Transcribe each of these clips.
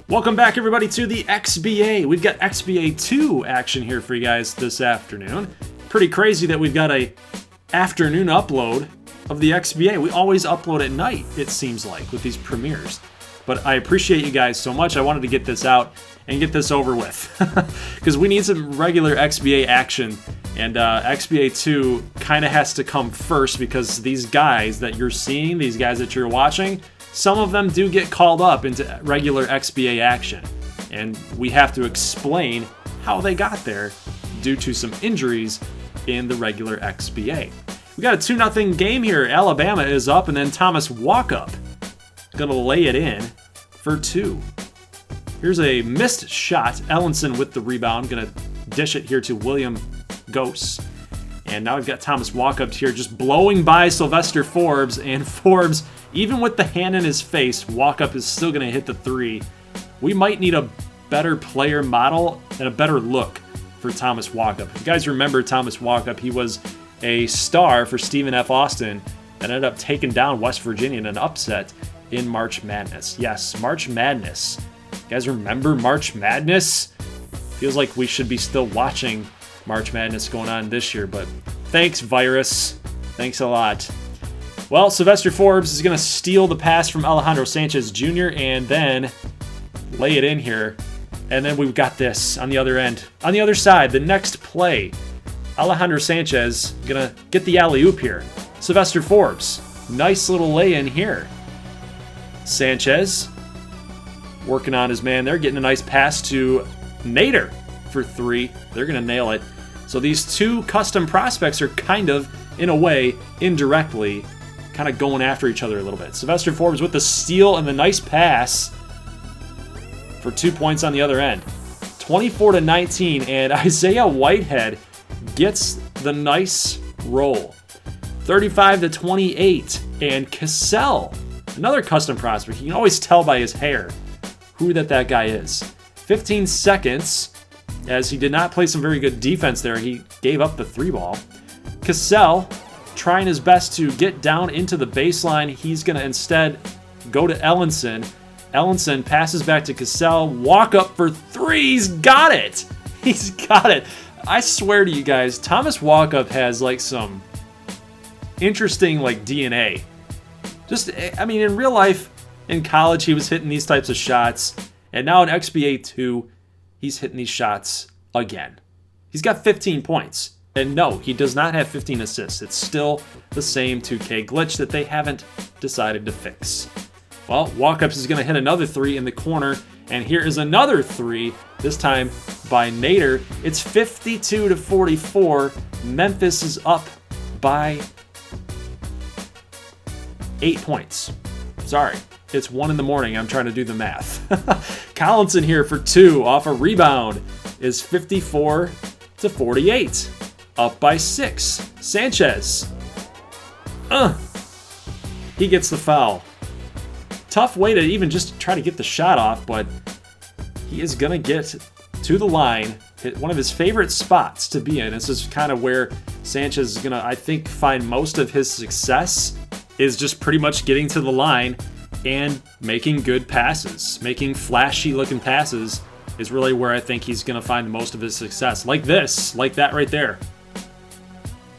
Welcome back, everybody, to the XBA. We've got XBA 2 action here for you guys this afternoon. Pretty crazy that we've got a afternoon upload of the XBA. We always upload at night, it seems like, with these premieres. But I appreciate you guys so much. I wanted to get this out and get this over with because we need some regular XBA action, and XBA 2 kind of has to come first because these guys that you're seeing, these guys that you're watching, some of them do get called up into regular XBA action, and we have to explain how they got there due to some injuries in the regular XBA. We got a 2-0 game here. Alabama is up, and then Thomas Walkup gonna lay it in for 2. Here's a missed shot. Ellenson with the rebound, gonna dish it here to William Gose. And now we've got Thomas Walkup here just blowing by Sylvester Forbes, and Forbes, even with the hand in his face, Walkup is still gonna hit the 3. We might need a better player model and a better look for Thomas Walkup. If you guys remember Thomas Walkup, he was a star for Stephen F. Austin and ended up taking down West Virginia in an upset in March Madness. Yes, March Madness. You guys remember March Madness? Feels like we should be still watching March Madness going on this year, but thanks, virus. Thanks a lot. Well, Sylvester Forbes is going to steal the pass from Alejandro Sanchez Jr. and then lay it in here. And then we've got this on the other end. On the other side, the next play, Alejandro Sanchez going to get the alley-oop here. Sylvester Forbes, nice little lay-in here. Sanchez working on his man there, getting a nice pass to Nader for 3. They're going to nail it. So these two custom prospects are kind of, in a way, indirectly, kind of going after each other a little bit. Sylvester Forbes with the steal and the nice pass for 2 points on the other end. 24-19, and Isaiah Whitehead gets the nice roll. 35-28, and Cassell, another custom prospect. You can always tell by his hair who that guy is. 15 seconds, as he did not play some very good defense there. He gave up the 3-ball. Cassell trying his best to get down into the baseline. He's going to instead go to Ellenson. Ellenson passes back to Cassell. Walk up for 3. He's got it. He's got it. I swear to you guys, Thomas Walkup has like some interesting like DNA. Just, I mean, in real life, in college, he was hitting these types of shots. And now in XBA 2, he's hitting these shots again. He's got 15 points. And no, he does not have 15 assists. It's still the same 2K glitch that they haven't decided to fix. Well, Walkups is going to hit another 3 in the corner. And here is another 3, this time by Nader. It's 52-44. Memphis is up by 8 points. Sorry, it's 1 in the morning. I'm trying to do the math. Collinson here for 2 off a rebound is 54-48. Up by 6. Sanchez. He gets the foul. Tough way to even just try to get the shot off, but he is going to get to the line. Hit one of his favorite spots to be in. This is kind of where Sanchez is going to, I think, find most of his success, is just pretty much getting to the line and making good passes. Making flashy looking passes is really where I think he's going to find most of his success. Like this, like that right there.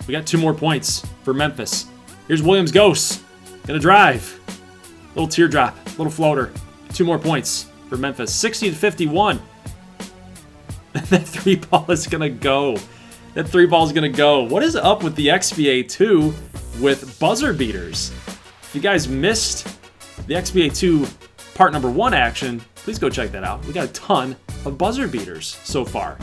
We got 2 more points for Memphis. Here's Williams Gose. Gonna drive. Little teardrop, little floater. 2 more points for Memphis. 60-51. That 3-ball is gonna go. That 3-ball is gonna go. What is up with the XBA 2 with buzzer beaters? If you guys missed the XBA 2 part number 1 action, please go check that out. We got a ton of buzzer beaters so far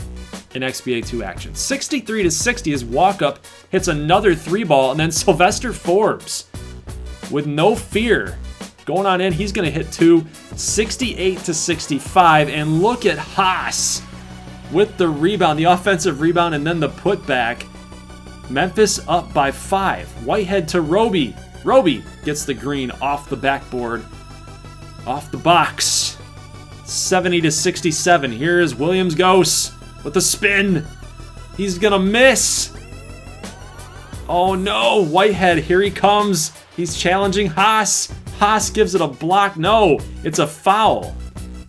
in XBA 2 action. 63-60 as Walkup hits another 3-ball, and then Sylvester Forbes with no fear going on in. He's going to hit 2. 68-65, and look at Haas with the rebound, the offensive rebound, and then the putback. Memphis up by 5. Whitehead to Roby. Roby gets the green off the backboard, off the box. 70-67. Here is Williams Gose with the spin. He's gonna miss. Oh no, Whitehead, here he comes. He's challenging Haas. Haas gives it a block. No, it's a foul.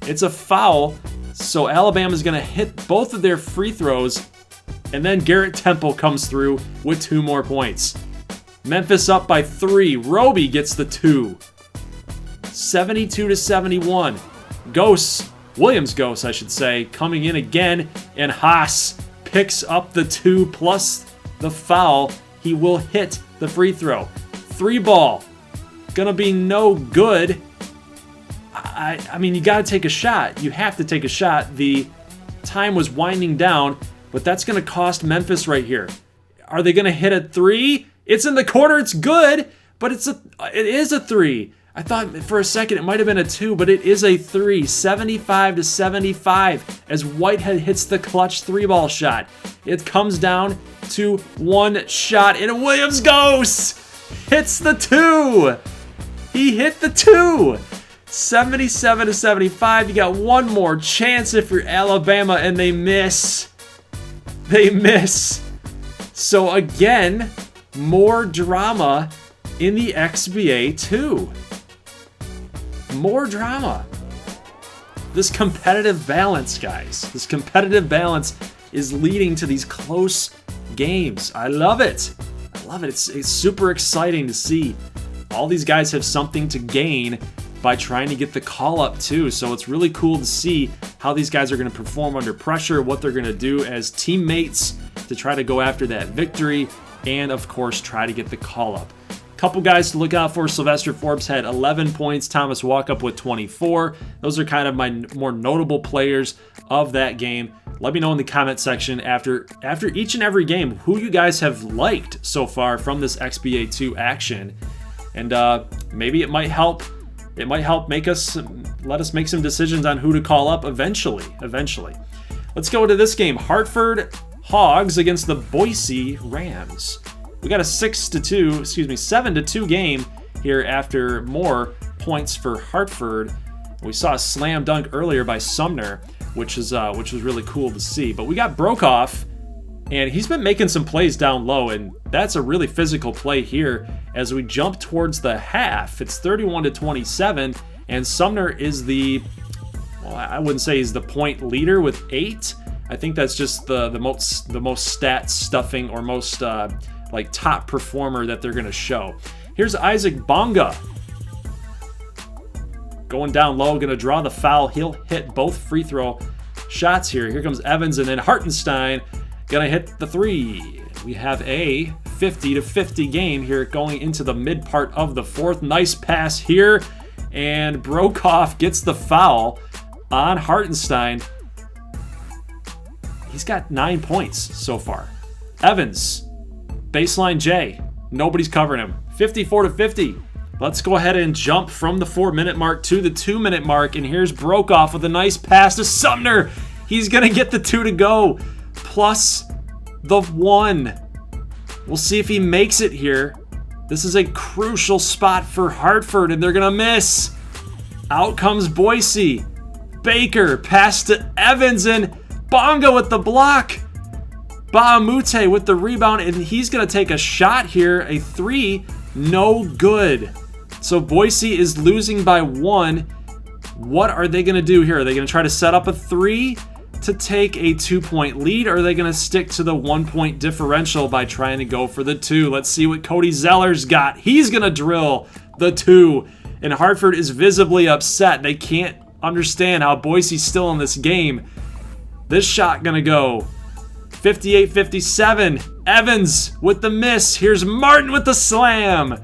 It's a foul, so Alabama's going to hit both of their free throws, and then Garrett Temple comes through with 2 more points. Memphis up by 3. Roby gets the 2. 72-71. Williams Ghost, I should say, coming in again, and Haas picks up the 2 plus the foul. He will hit the free throw. 3 ball. Gonna be no good. I mean, you gotta take a shot. You have to take a shot. The time was winding down, but that's gonna cost Memphis right here. Are they gonna hit a 3? It's in the corner. It's good, but it is a 3. I thought for a second it might have been a 2, but it is a 3. 75-75 as Whitehead hits the clutch 3-ball shot. It comes down to 1 shot, and Williams hits the 2. He hit the 2. 77-75. You got one more chance if you're Alabama, and they miss. They miss. So again, more drama in the XBA 2. More drama. This competitive balance, guys. This competitive balance is leading to these close games. I love it. I love it. It's super exciting to see. All these guys have something to gain by trying to get the call up too. So it's really cool to see how these guys are going to perform under pressure, what they're going to do as teammates to try to go after that victory, and of course try to get the call up. Couple guys to look out for. Sylvester Forbes had 11 points. Thomas Walkup with 24. Those are kind of my more notable players of that game. Let me know in the comment section after each and every game who you guys have liked so far from this XBA 2 action. And maybe it might help. It might help let us make some decisions on who to call up eventually. Let's go to this game. Hartford Hogs against the Boise Rams. We got a 7-2 game here after more points for Hartford. We saw a slam dunk earlier by Sumner, which was really cool to see. But we got Brokoff, and he's been making some plays down low, and that's a really physical play here as we jump towards the half. It's 31-27, and Sumner is I wouldn't say he's the point leader with 8. I think that's just the most stat stuffing or most top performer that they're going to show. Here's Isaac Bonga. Going down low, going to draw the foul. He'll hit both free throw shots here. Here comes Evans, and then Hartenstein going to hit the 3. We have a 50-50 game here going into the mid part of the 4th. Nice pass here, and Brokoff gets the foul on Hartenstein. He's got 9 points so far. Evans, baseline J. Nobody's covering him. 54-50. Let's go ahead and jump from the 4-minute mark to the 2-minute mark. And here's Brokoff with a nice pass to Sumner. He's going to get the 2 to go. Plus the 1. We'll see if he makes it here. This is a crucial spot for Hartford, and they're going to miss. Out comes Boise. Baker, pass to Evans, and Bonga with the block. Bahamute with the rebound, and he's going to take a shot here. A 3, no good. So Boise is losing by 1. What are they going to do here? Are they going to try to set up a 3 to take a 2-point lead, or are they going to stick to the 1-point differential by trying to go for the 2? Let's see what Cody Zeller's got. He's going to drill the 2, and Hartford is visibly upset. They can't understand how Boise's still in this game. This shot going to go. 58-57. Evans with the miss. Here's Martin with the slam.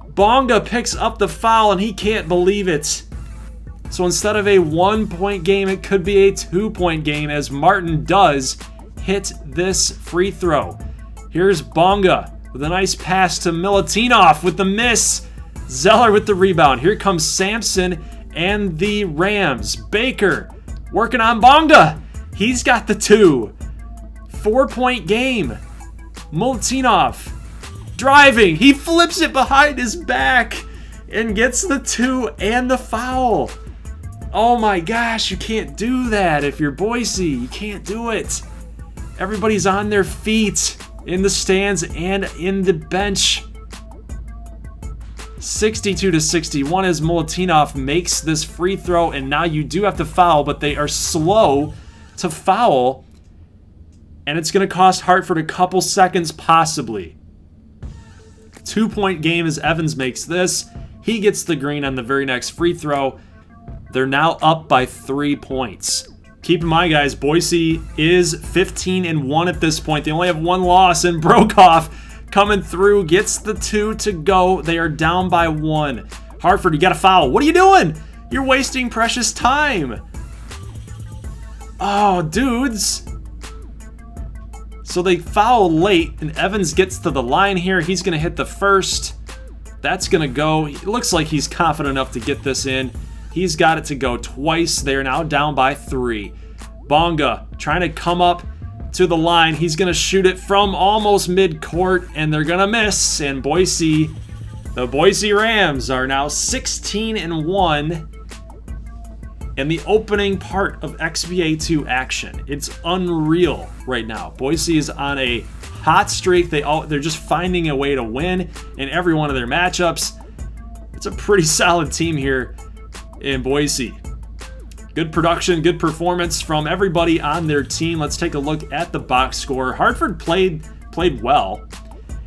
Bonga picks up the foul, and he can't believe it. So instead of a 1-point game, it could be a 2-point game as Martin does hit this free throw. Here's Bonga with a nice pass to Milutinov with the miss. Zeller with the rebound. Here comes Sampson and the Rams. Baker working on Bonga. He's got the 2. 4-point game. Milutinov driving. He flips it behind his back and gets the 2 and the foul. Oh my gosh, you can't do that if you're Boise. You can't do it. Everybody's on their feet in the stands and in the bench. 62-61 as Milutinov makes this free throw, and now you do have to foul, but they are slow to foul, and it's going to cost Hartford a couple seconds possibly. 2-point game as Evans makes this. He gets the green on the very next free throw. They're now up by 3 points. Keep in mind, guys, Boise is 15-1 at this point. They only have one loss, and Brokoff coming through, gets the 2 to go. They are down by 1. Hartford, you got to foul. What are you doing? You're wasting precious time. Oh, dudes. So they foul late, and Evans gets to the line here. He's going to hit the first. That's going to go. It looks like he's confident enough to get this in. He's got it to go twice. They're now down by 3. Bonga trying to come up to the line. He's going to shoot it from almost mid-court, and they're going to miss. And Boise, the Boise Rams are now 16-1 in the opening part of XBA 2 action. It's unreal right now. Boise is on a hot streak. They're just finding a way to win in every one of their matchups. It's a pretty solid team here in Boise. Good production, good performance from everybody on their team. Let's take a look at the box score. Hartford played well,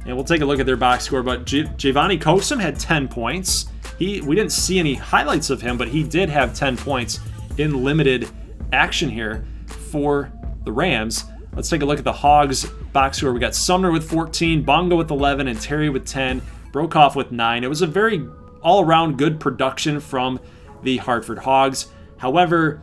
and we'll take a look at their box score. But Giovanni Kosum had 10 points. We didn't see any highlights of him, but he did have 10 points in limited action here for the Rams. Let's take a look at the Hogs box score. We got Sumner with 14, Bongo with 11, and Terry with 10, Brokoff with 9. It was a very all-around good production from the Hartford Hogs. However,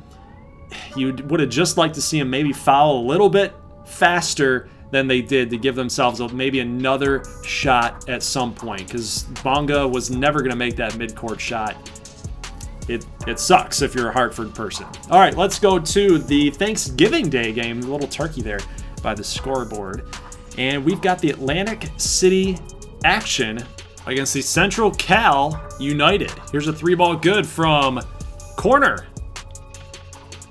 you would have just liked to see them maybe foul a little bit faster than they did to give themselves maybe another shot at some point, because Bonga was never going to make that midcourt shot. It sucks if you're a Hartford person. All right, let's go to the Thanksgiving Day game, the little turkey there by the scoreboard. And we've got the Atlantic City action against the Central Cal United. Here's a 3-ball good from corner.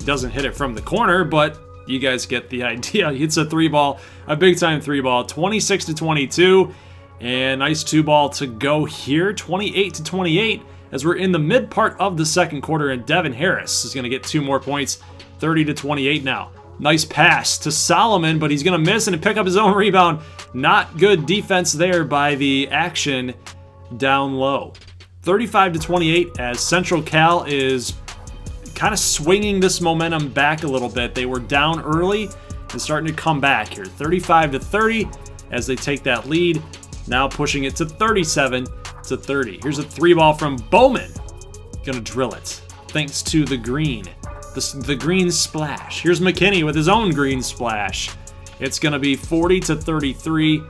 Doesn't hit it from the corner, but you guys get the idea. It's a 3-ball, a big-time 3-ball, 26-22, and nice 2-ball to go here, 28-28, as we're in the mid part of the second quarter, and Devin Harris is going to get 2 more points, 30-28 now. Nice pass to Solomon, but he's going to miss and pick up his own rebound. Not good defense there by the action down low. 35-28 as Central Cal is kind of swinging this momentum back a little bit. They were down early and starting to come back here. 35-30 as they take that lead. Now pushing it to 37-30. Here's a 3-ball from Bowman. Gonna drill it thanks to the green. The green splash. Here's McKinney with his own green splash. It's gonna be 40-33.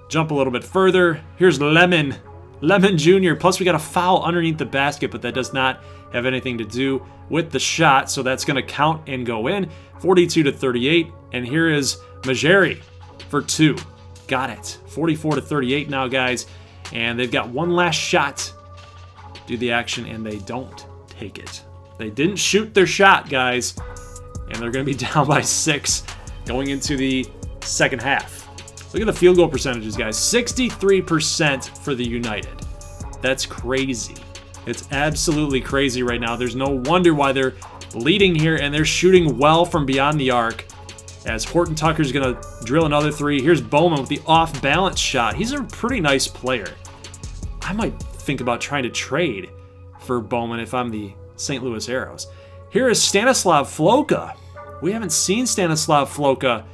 Jump a little bit further. Here's Lemon Jr. Plus we got a foul underneath the basket, but that does not have anything to do with the shot, so that's going to count and go in. 42-38, and here is Majeri for 2. Got it. 44-38 now, guys, and they've got one last shot. Do the action, and they don't take it. They didn't shoot their shot, guys, and they're going to be down by 6 going into the second half. Look at the field goal percentages, guys. 63% for the United. That's crazy. It's absolutely crazy right now. There's no wonder why they're leading here, and they're shooting well from beyond the arc as Horton Tucker's going to drill another 3. Here's Bowman with the off-balance shot. He's a pretty nice player. I might think about trying to trade for Bowman if I'm the St. Louis Arrows. Here is Stanislav Floka. We haven't seen Stanislav Floka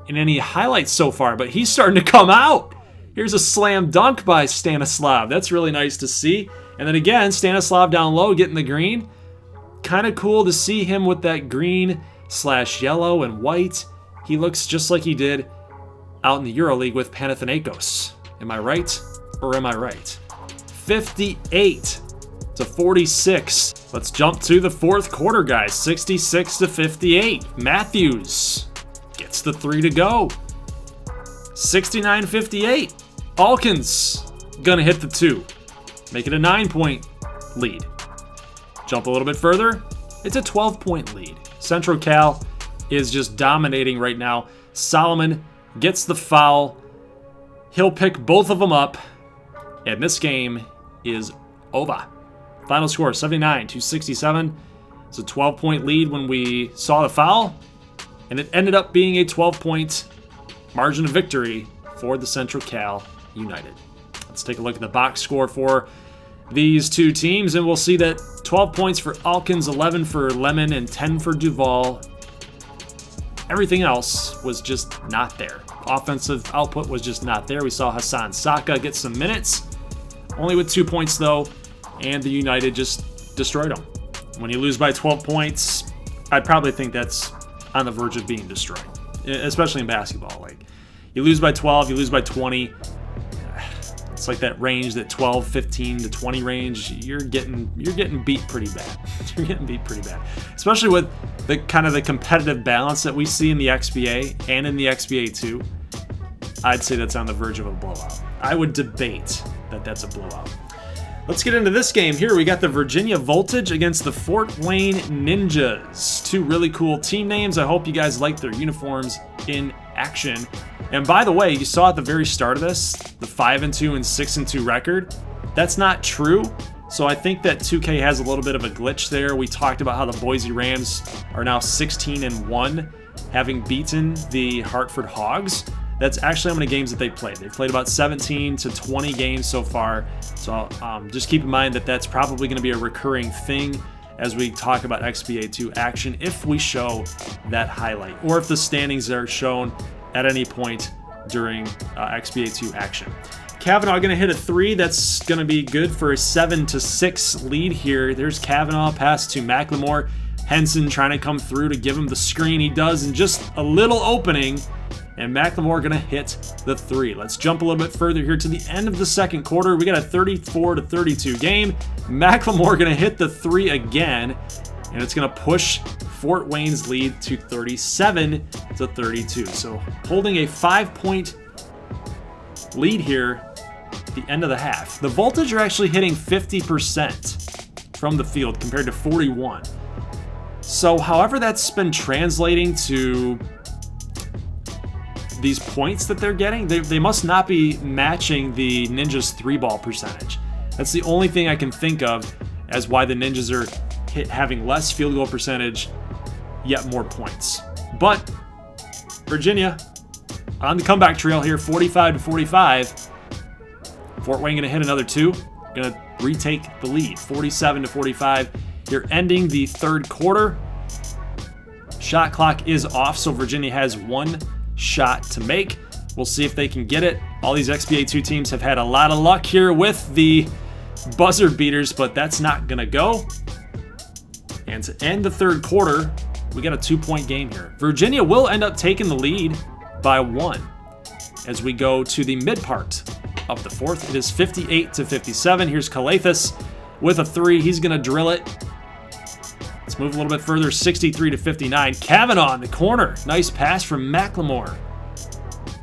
in any highlights so far, but he's starting to come out. Here's a slam dunk by Stanislav. That's really nice to see. And then again, Stanislav down low getting the green. Kind of cool to see him with that green/yellow and white. He looks just like he did out in the EuroLeague with Panathinaikos. Am I right? Or am I right? 58-46. Let's jump to the fourth quarter, guys. 66-58. Matthews gets the 3 to go. 69-58. Alkins gonna hit the 2. Make it a 9-point lead. Jump a little bit further. It's a 12-point lead. Central Cal is just dominating right now. Solomon gets the foul. He'll pick both of them up. And this game is over. Final score, 79-67. It's a 12-point lead when we saw the foul, and it ended up being a 12-point margin of victory for the Central Cal United. Let's take a look at the box score for these two teams, and we'll see that 12 points for Alkins, 11 for Lemon, and 10 for Duval. Everything else was just not there. Offensive output was just not there. We saw Hassan Saka get some minutes, only with 2 points though, and the United just destroyed them. When you lose by 12 points, I'd probably think that's on the verge of being destroyed, especially in basketball. Like, you lose by 12, you lose by 20. It's like that range, that 12, 15 to 20 range. You're getting beat pretty bad. You're getting beat pretty bad, especially with the kind of the competitive balance that we see in the XBA and in the XBA 2. I'd say that's on the verge of a blowout. I would debate that that's a blowout. Let's get into this game here. We got the Virginia Voltage against the Fort Wayne Ninjas. Two really cool team names. I hope you guys like their uniforms in action. And by the way, you saw at the very start of this, the 5-2 and 6-2 record. That's not true. So I think that 2K has a little bit of a glitch there. We talked about how the Boise Rams are now 16-1, having beaten the Hartford Hogs. That's actually how many games that they played. They've played about 17 to 20 games so far. So just keep in mind that that's probably going to be a recurring thing as we talk about XBA 2 action if we show that highlight, or if the standings are shown at any point during XBA 2 action. Kavanaugh going to hit a 3. That's going to be good for a 7-6 lead here. There's Kavanaugh, pass to McLemore. Henson trying to come through to give him the screen. He does, and just a little opening, and McLemore going to hit the 3. Let's jump a little bit further here to the end of the second quarter. We got a 34-32 game. McLemore going to hit the 3 again, and it's going to push Fort Wayne's lead to 37-32. So holding a 5-point lead here at the end of the half. The Voltage are actually hitting 50% from the field compared to 41. So however that's been translating to these points that they're getting, they must not be matching the Ninjas 3-ball percentage. That's the only thing I can think of as why the Ninjas are having less field goal percentage, yet more points. But Virginia on the comeback trail here, 45-45. Fort Wayne gonna hit another 2, gonna retake the lead, 47-45. You're ending the third quarter. Shot clock is off, so Virginia has 1 shot to make. We'll see if they can get it. All these XBA 2 teams have had a lot of luck here with the buzzer beaters, but that's not gonna go. And to end the third quarter, we got a 2-point game here. Virginia will end up taking the lead by 1 as we go to the mid part of the fourth. It is 58-57. Here's Calathis with a 3. He's gonna drill it. Let's move a little bit further, 63-59. Kavanaugh in the corner. Nice pass from McLemore.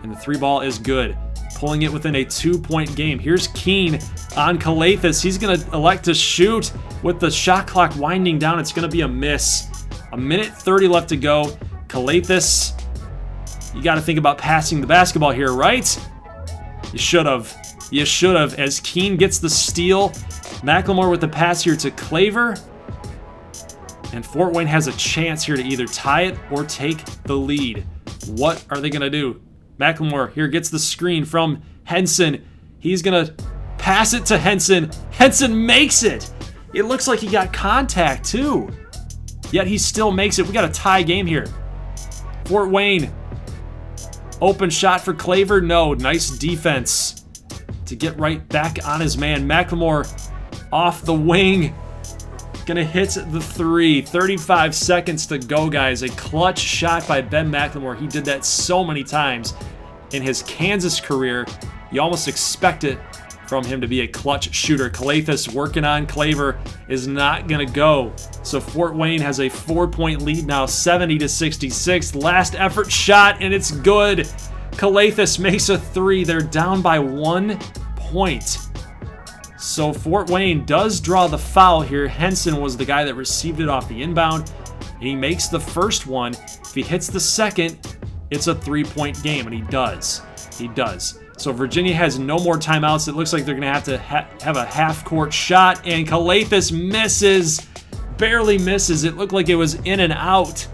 And the 3-ball is good, pulling it within a 2-point game. Here's Keene on Calathis. He's going to elect to shoot with the shot clock winding down. It's going to be a miss. 1:30 left to go. Calathis, you got to think about passing the basketball here, right? You should have. You should have. As Keene gets the steal, McLemore with the pass here to Claver. And Fort Wayne has a chance here to either tie it or take the lead. What are they going to do? McLemore here gets the screen from Henson. He's going to pass it to Henson. Henson makes it. It looks like he got contact too. Yet he still makes it. We got a tie game here. Fort Wayne. Open shot for Claver. No. Nice defense to get right back on his man. McLemore off the wing. Gonna hit the 3. 35 seconds to go, guys. A clutch shot by Ben McLemore. He did that so many times in his Kansas career. You almost expect it from him to be a clutch shooter. Calathis working on Claver is not gonna go. So Fort Wayne has a 4-point lead now, 70-66. Last effort shot, and it's good. Calathis makes a 3. They're down by 1 point. So Fort Wayne does draw the foul here. Henson was the guy that received it off the inbound. He makes the first one. If he hits the second, it's a 3-point game, and he does. He does. So Virginia has no more timeouts. It looks like they're going to have a half-court shot, and Calathis misses. Barely misses. It looked like it was in and out.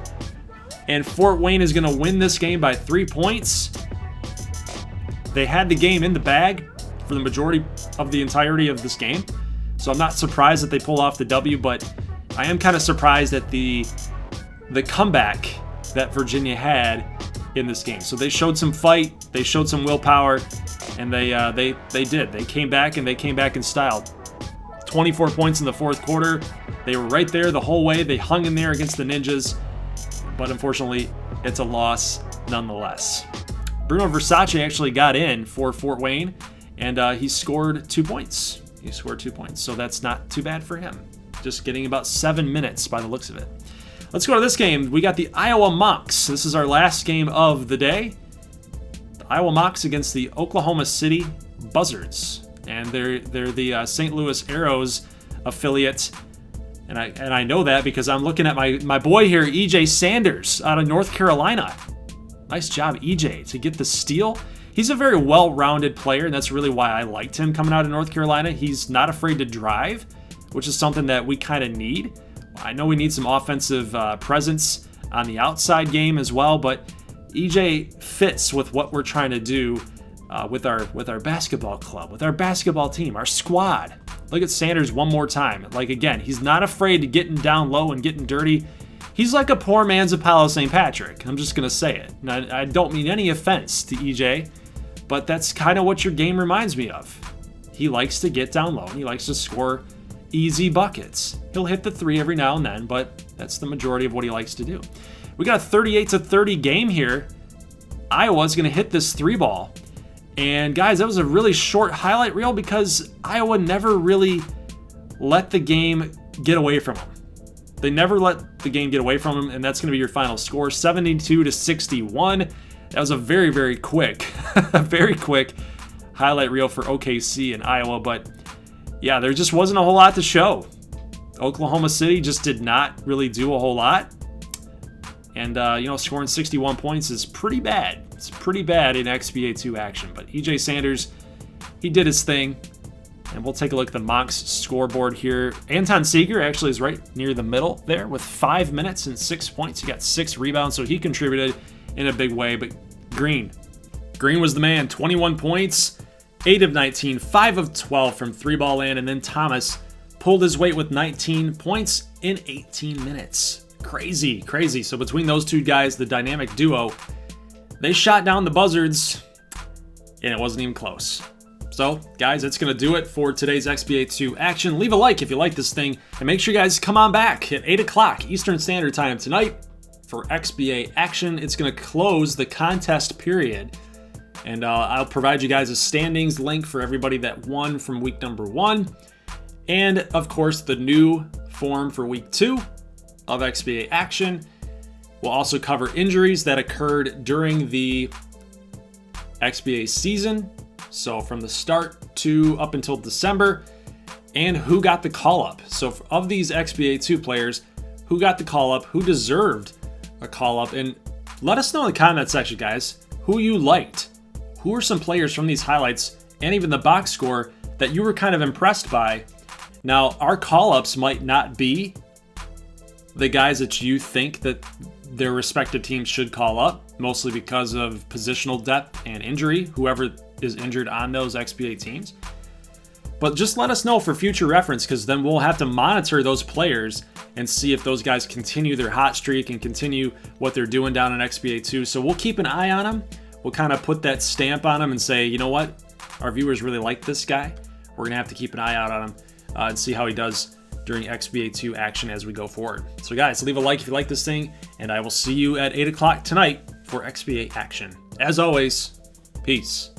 And Fort Wayne is going to win this game by 3 points. They had the game in the bag for the majority of the entirety of this game. So I'm not surprised that they pull off the W, but I am kind of surprised at the comeback that Virginia had in this game. So they showed some fight, they showed some willpower, and they did. They came back, and they came back in style. 24 points in the fourth quarter. They were right there the whole way. They hung in there against the Ninjas, but unfortunately, it's a loss nonetheless. Bruno Versace actually got in for Fort Wayne, and he scored 2 points. He scored 2 points, so that's not too bad for him. Just getting about 7 minutes by the looks of it. Let's go to this game. We got the Iowa Mocs. This is our last game of the day. The Iowa Mocs against the Oklahoma City Buzzards, and they're the St. Louis Arrows affiliate. And I know that because I'm looking at my boy here, EJ Sanders, out of North Carolina. Nice job, EJ, to get the steal. He's a very well-rounded player, and that's really why I liked him coming out of North Carolina. He's not afraid to drive, which is something that we kind of need. I know we need some offensive presence on the outside game as well, but EJ fits with what we're trying to do with our basketball club, with our basketball team, our squad. Look at Sanders one more time. Like, again, he's not afraid to getting down low and getting dirty. He's like a poor man's Apollo St. Patrick. I'm just going to say it. And I don't mean any offense to EJ, but that's kind of what your game reminds me of. He likes to get down low, and he likes to score easy buckets. He'll hit the three every now and then, but that's the majority of what he likes to do. We got a 38-30 game here. Iowa's going to hit this three ball. And guys, that was a really short highlight reel because Iowa never really let the game get away from them. They never let the game get away from them, and that's going to be your final score, 72-61. That was a very, very quick, very quick highlight reel for OKC in Iowa, but yeah, there just wasn't a whole lot to show. Oklahoma City just did not really do a whole lot. And, scoring 61 points is pretty bad. It's pretty bad in XBA 2 action. But EJ Sanders, he did his thing. And we'll take a look at the Mocs scoreboard here. Anton Seeger actually is right near the middle there with 5 minutes and 6 points. He got 6 rebounds, so he contributed in a big way. But Green was the man. 21 points, 8 of 19, 5 of 12 from three-ball land. And then Thomas pulled his weight with 19 points in 18 minutes. Crazy, crazy. So between those two guys, the dynamic duo, they shot down the Buzzards, and it wasn't even close. So, guys, that's going to do it for today's XBA 2 action. Leave a like if you like this thing, and make sure you guys come on back at 8 o'clock Eastern Standard Time tonight for XBA action. It's going to close the contest period, and I'll provide you guys a standings link for everybody that won from week number 1, and, of course, the new form for week 2 of XBA action. We'll also cover injuries that occurred during the XBA season, so from the start to up until December, and who got the call-up. So of these XBA 2 players, who got the call-up, who deserved a call-up, and let us know in the comment section, guys, who you liked. Who are some players from these highlights and even the box score that you were kind of impressed by? Now, our call-ups might not be the guys that you think that their respective teams should call up, mostly because of positional depth and injury, whoever is injured on those XBA teams. But just let us know for future reference, because then we'll have to monitor those players and see if those guys continue their hot streak and continue what they're doing down in XBA 2. So we'll keep an eye on them. We'll kind of put that stamp on them and say, you know what? Our viewers really like this guy. We're going to have to keep an eye out on him and see how he does during XBA 2 action as we go forward. So guys, leave a like if you like this thing, and I will see you at 8 o'clock tonight for XBA action. As always, peace.